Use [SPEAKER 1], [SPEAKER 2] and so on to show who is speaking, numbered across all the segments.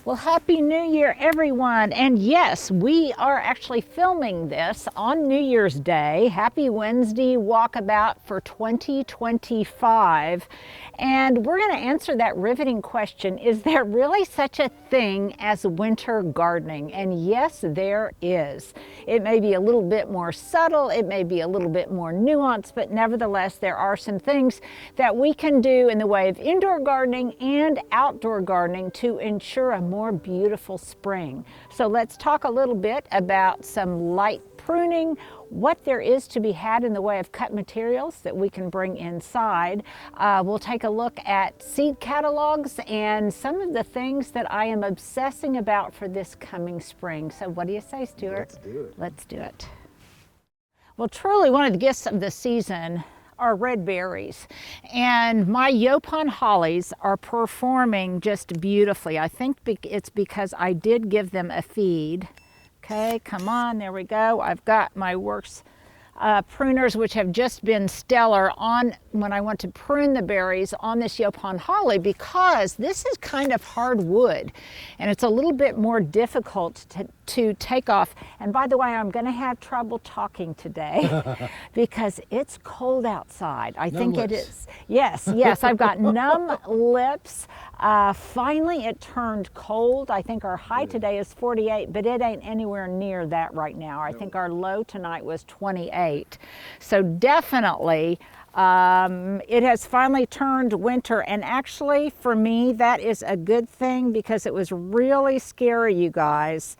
[SPEAKER 1] Well, Happy New Year, everyone. And yes, we are actually filming this on New Year's Day. Happy Wednesday walkabout for 2025. And we're going to answer that riveting question, is there really such a thing as winter gardening? And yes, there is. It may be a little bit more subtle, it may be a little bit more nuanced, but nevertheless, there are some things that we can do in the way of indoor gardening and outdoor gardening to ensure a more beautiful spring. So let's talk a little bit about some light pruning, what there is to be had in the way of cut materials that we can bring inside. We'll take a look at seed catalogs and some of the things that I am obsessing about for this coming spring. So what do you say, Stuart?
[SPEAKER 2] Let's do it.
[SPEAKER 1] Let's do it. Well, truly one of the gifts of the season are red berries, and my Yopon hollies are performing just beautifully. I think it's because I did give them a feed. Okay, come on, there we go. I've got my Works pruners, which have just been stellar on when I want to prune the berries on this Yopon holly, because this is kind of hard wood and it's a little bit more difficult to take off. And by the way, I'm going to have trouble talking today because it's cold outside. I think it is. Yes, I've got numb lips. Finally, it turned cold. I think our high today is 48, but it ain't anywhere near that right now. I think our low tonight was 28. So definitely, it has finally turned winter. And actually, for me, that is a good thing, because it was really scary, you guys.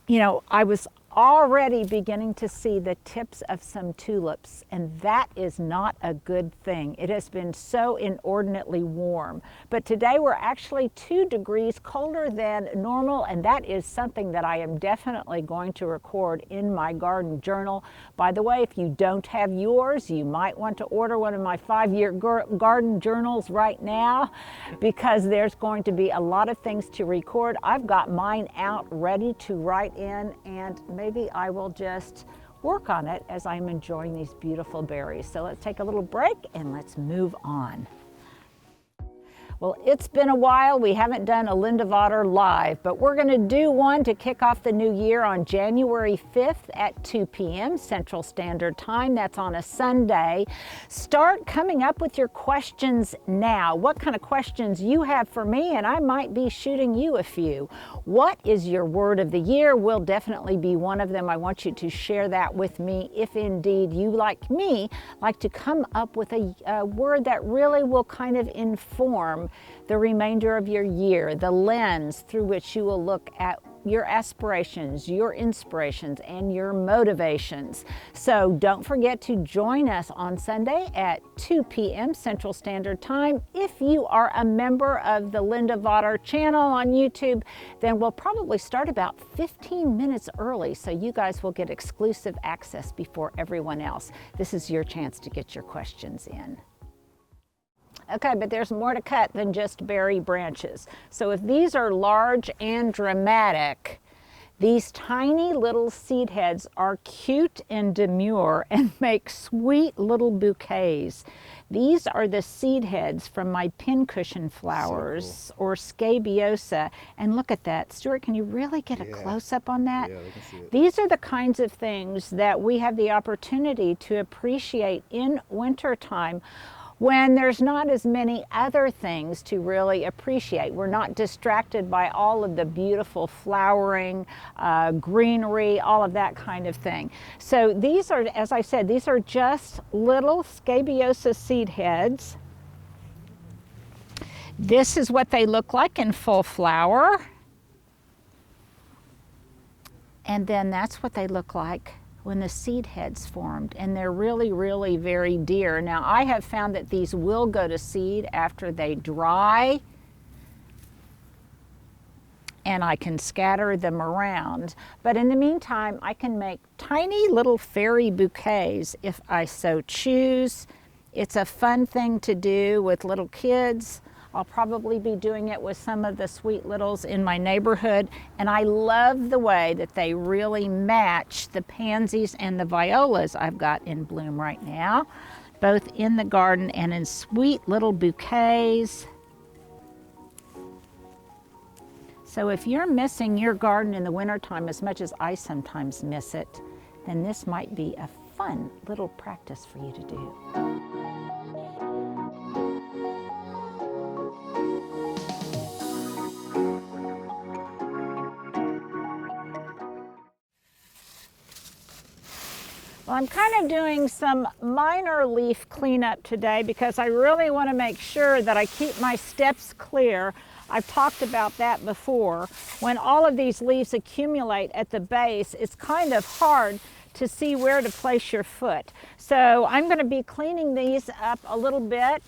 [SPEAKER 1] You know, I was already beginning to see the tips of some tulips, and that is not a good thing. It has been so inordinately warm, but today we're actually 2 degrees colder than normal, and that is something that I am definitely going to record in my garden journal. By the way, if you don't have yours, you might want to order one of my 5-year garden journals right now, because there's going to be a lot of things to record. I've got mine out ready to write in, and maybe I will just work on it as I'm enjoying these beautiful berries. So let's take a little break and let's move on. Well, it's been a while. We haven't done a Lindewater live, but we're going to do one to kick off the new year on January 5th at 2 p.m. Central Standard Time. That's on a Sunday. Start coming up with your questions now. What kind of questions you have for me, and I might be shooting you a few. What is your word of the year? Will definitely be one of them. I want you to share that with me if indeed you, like me, like to come up with a word that really will kind of inform the remainder of your year, the lens through which you will look at your aspirations, your inspirations, and your motivations. So don't forget to join us on Sunday at 2 p.m. Central Standard Time. If you are a member of the Lindewater channel on YouTube, then we'll probably start about 15 minutes early, so you guys will get exclusive access before everyone else. This is your chance to get your questions in. Okay, but there's more to cut than just berry branches. So if these are large and dramatic, these tiny little seed heads are cute and demure and make sweet little bouquets. These are the seed heads from my pincushion flowers, so cool, or scabiosa. And look at that. Stuart, can you really get a close-up on that?
[SPEAKER 2] Yeah, we can see it.
[SPEAKER 1] These are the kinds of things that we have the opportunity to appreciate in wintertime, when there's not as many other things to really appreciate. We're not distracted by all of the beautiful flowering, greenery, all of that kind of thing. So these are, as I said, these are just little scabiosa seed heads. This is what they look like in full flower. And then that's what they look like when the seed heads formed, and they're really, really very dear. Now, I have found that these will go to seed after they dry, and I can scatter them around. But in the meantime, I can make tiny little fairy bouquets if I so choose. It's a fun thing to do with little kids. I'll probably be doing it with some of the sweet littles in my neighborhood, and I love the way that they really match the pansies and the violas I've got in bloom right now, both in the garden and in sweet little bouquets. So if you're missing your garden in the wintertime as much as I sometimes miss it, then this might be a fun little practice for you to do. Well, I'm kind of doing some minor leaf cleanup today because I really want to make sure that I keep my steps clear. I've talked about that before. When all of these leaves accumulate at the base, it's kind of hard to see where to place your foot. So I'm going to be cleaning these up a little bit.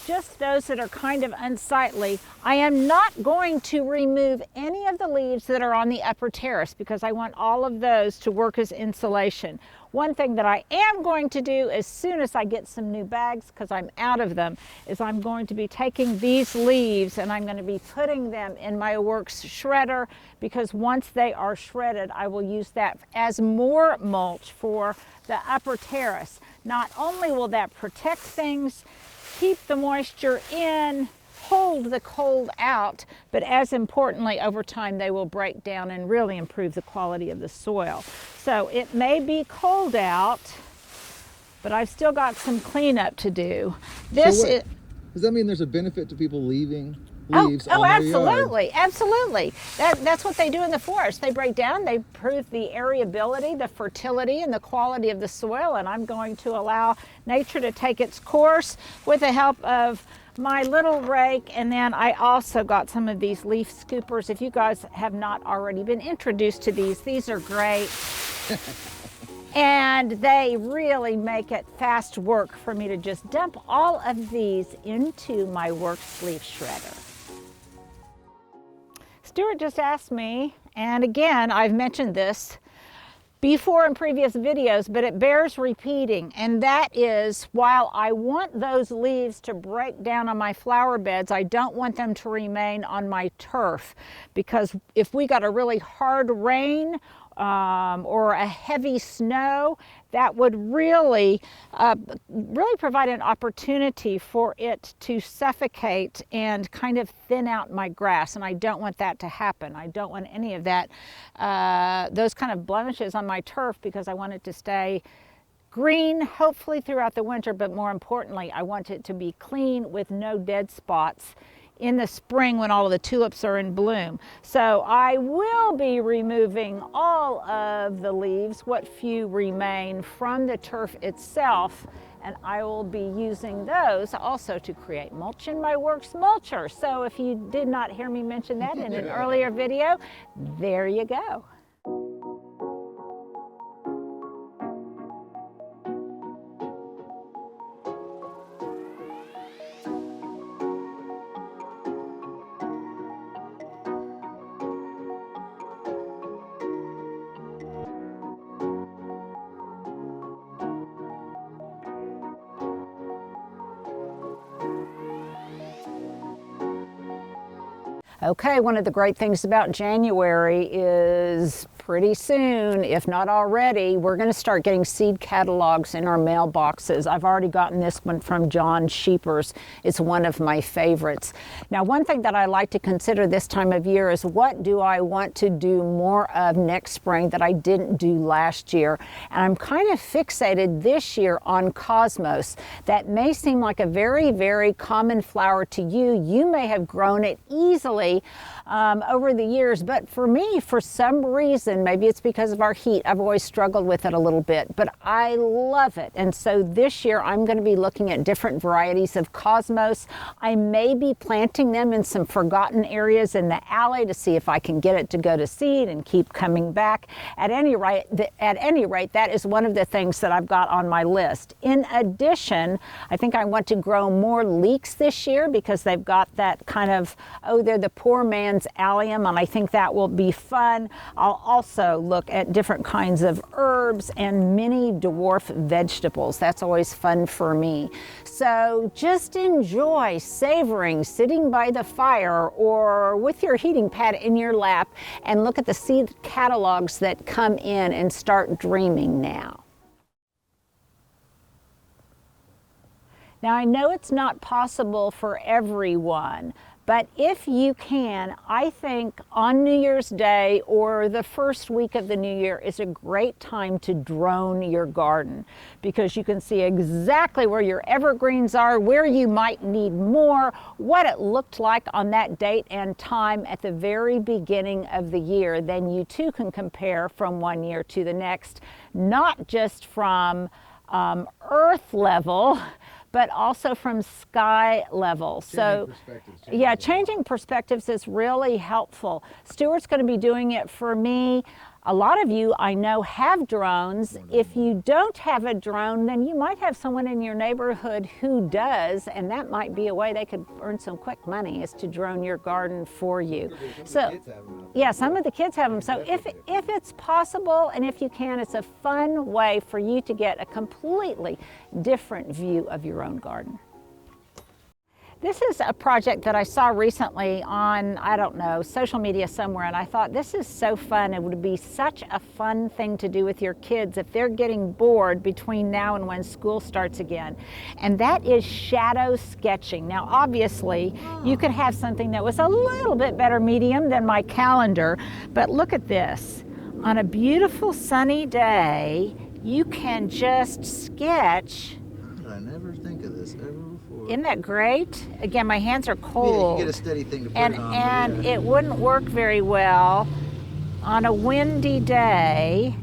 [SPEAKER 1] Just those that are kind of unsightly. I am not going to remove any of the leaves that are on the upper terrace because I want all of those to work as insulation. One thing that I am going to do as soon as I get some new bags, because I'm out of them, is I'm going to be taking these leaves and I'm going to be putting them in my Works shredder, because once they are shredded, I will use that as more mulch for the upper terrace. Not only will that protect things, keep the moisture in, hold the cold out, but as importantly, over time they will break down and really improve the quality of the soil. So it may be cold out, but I've still got some cleanup to do.
[SPEAKER 2] Does that mean there's a benefit to people leaving leaves on their
[SPEAKER 1] absolutely,
[SPEAKER 2] yard?
[SPEAKER 1] Absolutely. That's what they do in the forest. They break down, they improve the aeriability, the fertility, and the quality of the soil, and I'm going to allow nature to take its course with the help of my little rake. And then I also got some of these leaf scoopers. If you guys have not already been introduced to these are great. And they really make it fast work for me to just dump all of these into my Works leaf shredder. Stuart just asked me, and again, I've mentioned this before in previous videos, but it bears repeating, and that is, while I want those leaves to break down on my flower beds, I don't want them to remain on my turf, because if we got a really hard rain or a heavy snow, that would really provide an opportunity for it to suffocate and kind of thin out my grass, and I don't want that to happen. I don't want any of that, those kind of blemishes on my turf, because I want it to stay green, hopefully throughout the winter, but more importantly, I want it to be clean with no dead spots in the spring when all of the tulips are in bloom. So I will be removing all of the leaves, what few remain, from the turf itself, and I will be using those also to create mulch in my Works mulcher. So if you did not hear me mention that in an earlier video, there you go. Okay, one of the great things about January is pretty soon, if not already, we're going to start getting seed catalogs in our mailboxes. I've already gotten this one from John Sheepers. It's one of my favorites. Now, one thing that I like to consider this time of year is, what do I want to do more of next spring that I didn't do last year? And I'm kind of fixated this year on cosmos. That may seem like a very, very common flower to you. You may have grown it easily over the years, but for me, for some reason, maybe it's because of our heat, I've always struggled with it a little bit, but I love it. And so this year I'm going to be looking at different varieties of cosmos. I may be planting them in some forgotten areas in the alley to see if I can get it to go to seed and keep coming back. At any rate, that is one of the things that I've got on my list. In addition, I think I want to grow more leeks this year, because they've got that kind of, they're the poor man's allium, and I think that will be fun. I'll also look at different kinds of herbs and mini dwarf vegetables. That's always fun for me. So just enjoy savoring, sitting by the fire or with your heating pad in your lap, and look at the seed catalogs that come in and start dreaming now. Now, I know it's not possible for everyone, But if you can, I think on New Year's Day or the first week of the new year is a great time to drone your garden, because you can see exactly where your evergreens are, where you might need more, what it looked like on that date and time at the very beginning of the year. Then you too can compare from one year to the next, not just from earth level, but also from sky level. Changing perspectives is really helpful. Stuart's going to be doing it for me. A lot of you I know have drones. If you don't have a drone, then you might have someone in your neighborhood who does, and that might be a way they could earn some quick money, is to drone your garden for you. So, yeah, some of the kids have them. So if it's possible and if you can, it's a fun way for you to get a completely different view of your own garden. This is a project that I saw recently on, I don't know, social media somewhere, and I thought this is so fun. It would be such a fun thing to do with your kids if they're getting bored between now and when school starts again. And that is shadow sketching. Now, obviously, you could have something that was a little bit better medium than my calendar, but look at this. On a beautiful sunny day, you can just sketch.
[SPEAKER 2] I never think of this ever before.
[SPEAKER 1] Isn't that great? Again, my hands are cold.
[SPEAKER 2] Yeah, you get a steady thing to put
[SPEAKER 1] and,
[SPEAKER 2] it on.
[SPEAKER 1] And it wouldn't work very well on a windy day,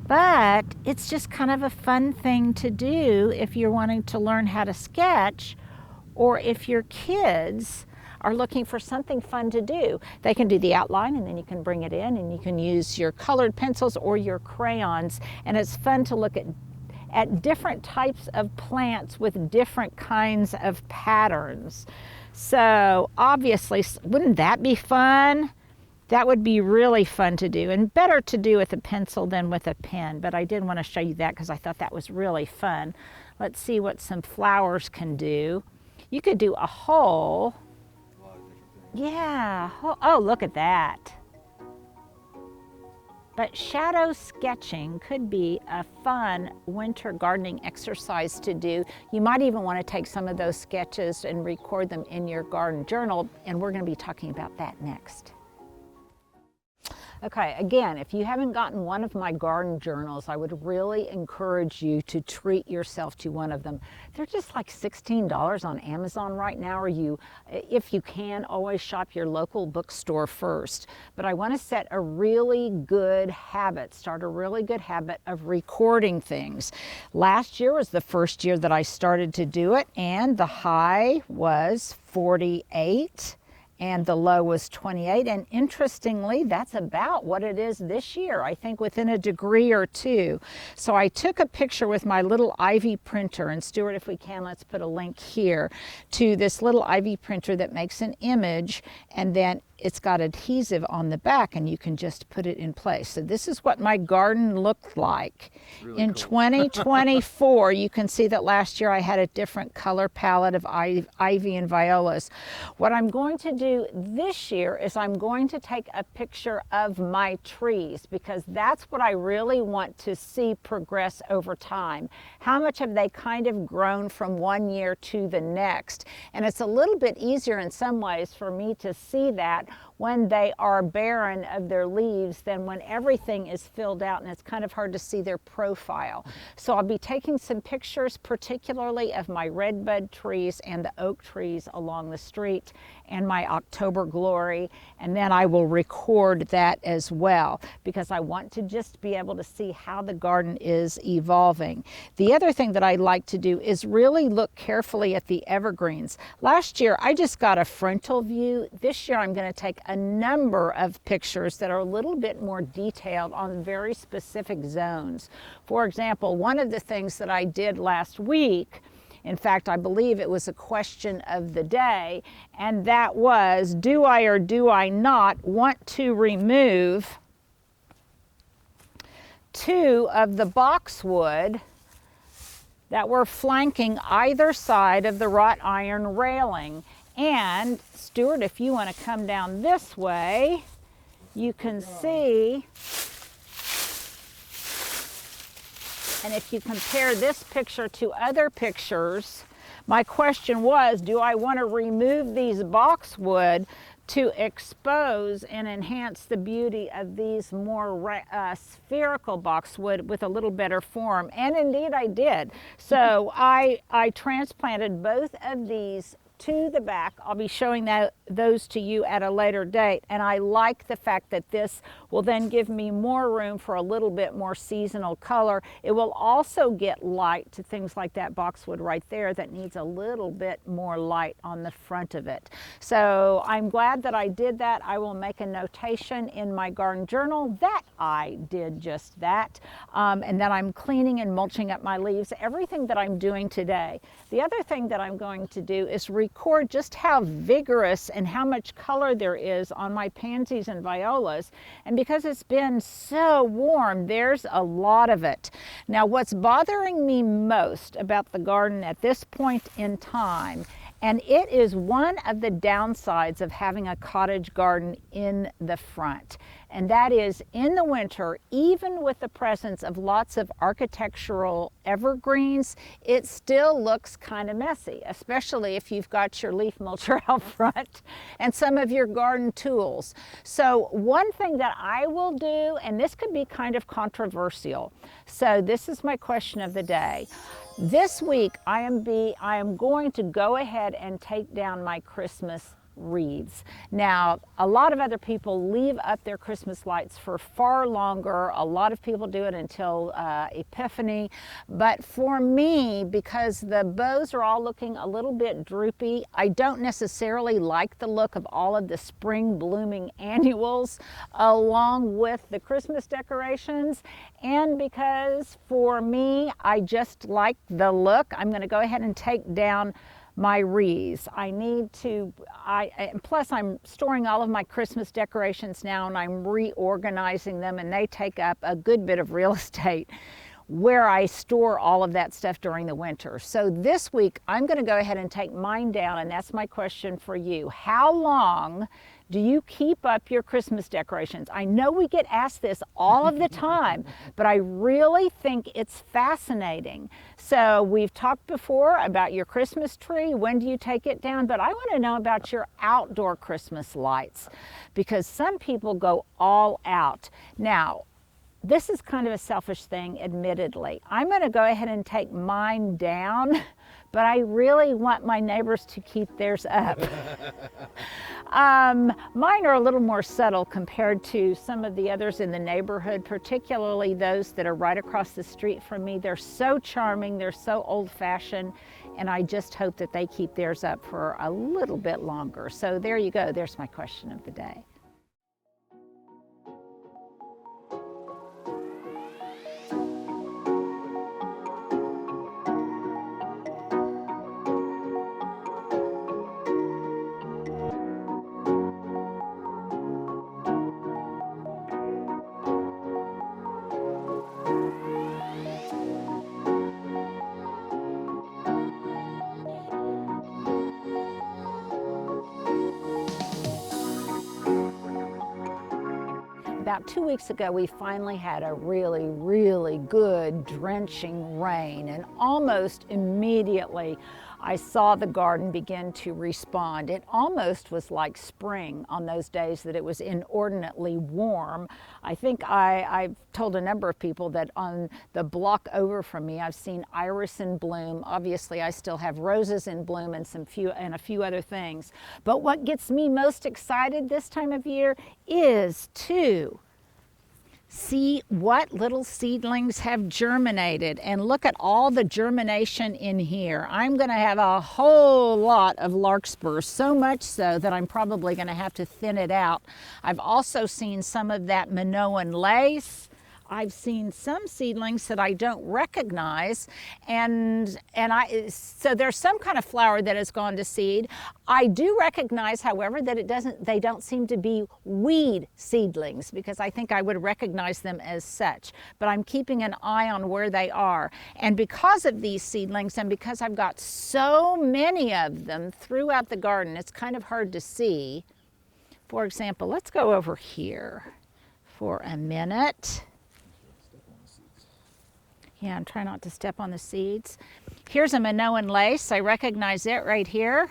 [SPEAKER 1] but it's just kind of a fun thing to do if you're wanting to learn how to sketch, or if your kids are looking for something fun to do. They can do the outline, and then you can bring it in and you can use your colored pencils or your crayons, and it's fun to look at different types of plants with different kinds of patterns. So obviously, wouldn't that be fun? That would be really fun to do, and better to do with a pencil than with a pen, but I did want to show you that because I thought that was really fun. Let's see what some flowers can do. You could do a whole, yeah, oh, look at that. But shadow sketching could be a fun winter gardening exercise to do. You might even want to take some of those sketches and record them in your garden journal, and we're going to be talking about that next. Okay, again, if you haven't gotten one of my garden journals, I would really encourage you to treat yourself to one of them. They're just like $16 on Amazon right now, or if you can, always shop your local bookstore first. But I want to set a really good habit, start a really good habit of recording things. Last year was the first year that I started to do it, and the high was 48. And the low was 28, and interestingly, that's about what it is this year, I think within a degree or two. So I took a picture with my little Ivy printer, and Stuart, if we can, let's put a link here to this little Ivy printer that makes an image, and then it's got adhesive on the back, and you can just put it in place. So this is what my garden looked like. Really in cool. 2024. You can see that last year I had a different color palette of ivy and violas. What I'm going to do this year is I'm going to take a picture of my trees, because that's what I really want to see progress over time. How much have they kind of grown from one year to the next? And it's a little bit easier in some ways for me to see that when they are barren of their leaves than when everything is filled out and it's kind of hard to see their profile. So I'll be taking some pictures, particularly of my redbud trees and the oak trees along the street and my October glory, and then I will record that as well, because I want to just be able to see how the garden is evolving. The other thing that I like to do is really look carefully at the evergreens. Last year I just got a frontal view. This year I'm going to take a number of pictures that are a little bit more detailed on very specific zones. For example, one of the things that I did last week, in fact, I believe it was a question of the day, and that was, do I or do I not want to remove 2 of the boxwood that were flanking either side of the wrought iron railing? And Stuart, if you want to come down this way, you can see, and if you compare this picture to other pictures, My question was, do I want to remove these boxwood to expose and enhance the beauty of these more spherical boxwood with a little better form? And indeed I did. So I transplanted both of these to the back. I'll be showing those to you at a later date, and I like the fact that this will then give me more room for a little bit more seasonal color. It will also get light to things like that boxwood right there that needs a little bit more light on the front of it. So I'm glad that I did that. I will make a notation in my garden journal that I did just that, and that I'm cleaning and mulching up my leaves, everything that I'm doing today. The other thing that I'm going to do is record just how vigorous and how much color there is on my pansies and violas. And because it's been so warm, there's a lot of it. Now, what's bothering me most about the garden at this point in time, and it is one of the downsides of having a cottage garden in the front, and that is in the winter, even with the presence of lots of architectural evergreens, it still looks kind of messy, especially if you've got your leaf mulcher out front and some of your garden tools. So one thing that I will do, and this could be kind of controversial, so this is my question of the day. This week I am going to go ahead and take down my Christmas wreaths. Now, a lot of other people leave up their Christmas lights for far longer. A lot of people do it until Epiphany. But for me, because the bows are all looking a little bit droopy, I don't necessarily like the look of all of the spring blooming annuals along with the Christmas decorations. And because for me, I just like the look, I'm going to go ahead and take down my wreaths. I need to, plus I'm storing all of my Christmas decorations now, and I'm reorganizing them, and they take up a good bit of real estate where I store all of that stuff during the winter. So this week I'm going to go ahead and take mine down, and that's my question for you. How long do you keep up your Christmas decorations? I know we get asked this all of the time, but I really think it's fascinating. So we've talked before about your Christmas tree. When do you take it down? But I want to know about your outdoor Christmas lights, because some people go all out. Now, this is kind of a selfish thing, admittedly. I'm going to go ahead and take mine down, but I really want my neighbors to keep theirs up. Mine are a little more subtle compared to some of the others in the neighborhood, particularly those that are right across the street from me. They're so charming, they're so old-fashioned, and I just hope that they keep theirs up for a little bit longer. So there you go, there's my question of the day. About 2 weeks ago, we finally had a really, really good drenching rain, and almost immediately I saw the garden begin to respond. It almost was like spring on those days that it was inordinately warm. I think I've told a number of people that on the block over from me, I've seen iris in bloom. Obviously, I still have roses in bloom and a few other things. But what gets me most excited this time of year is to see what little seedlings have germinated, and look at all the germination in here. I'm going to have a whole lot of larkspur, so much so that I'm probably going to have to thin it out. I've also seen some of that Minoan lace. I've seen some seedlings that I don't recognize, so there's some kind of flower that has gone to seed. I do recognize, however, that they don't seem to be weed seedlings, because I think I would recognize them as such. But I'm keeping an eye on where they are. And because of these seedlings, and because I've got so many of them throughout the garden, it's kind of hard to see. For example, let's go over here for a minute. Yeah, and try not to step on the seeds. Here's a Minoan lace. I recognize it right here.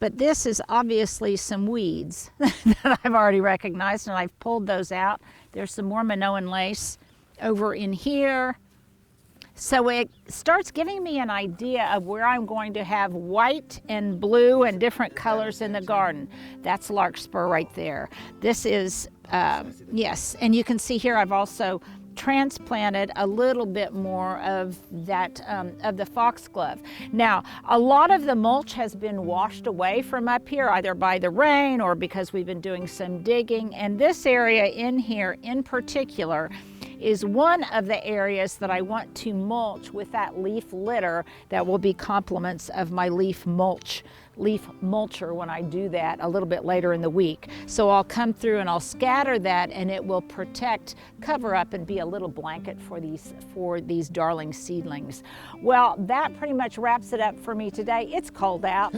[SPEAKER 1] But this is obviously some weeds that I've already recognized, and I've pulled those out. There's some more Minoan lace over in here. So it starts giving me an idea of where I'm going to have white and blue and different colors in the garden. That's larkspur right there. This is, yes, and you can see here I've also transplanted a little bit more of that, of the foxglove. Now, a lot of the mulch has been washed away from up here, either by the rain or because we've been doing some digging. And this area in here in particular is one of the areas that I want to mulch with that leaf litter that will be complements of my leaf mulcher when I do that a little bit later in the week. So I'll come through and I'll scatter that, and it will protect, cover up, and be a little blanket for these darling seedlings. Well, that pretty much wraps it up for me today. It's cold out.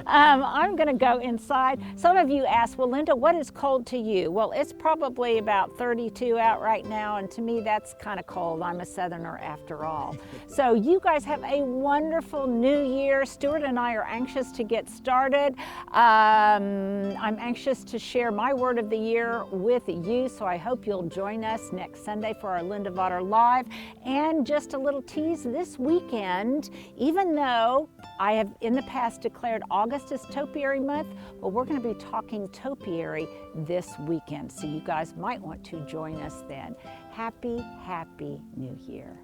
[SPEAKER 1] I'm gonna go inside. Some of you asked, well, Linda, what is cold to you? Well, it's probably about 32 out right now, and to me that's kind of cold. I'm a Southerner after all. So you guys have a wonderful new year. Stuart and I are anxious to get started. I'm anxious to share my word of the year with you, so I hope you'll join us next Sunday for our Linda Votter Live. And just a little tease, this weekend, even though I have in the past declared August is topiary month, well, we're going to be talking topiary this weekend, so you guys might want to join us then. Happy, happy New Year.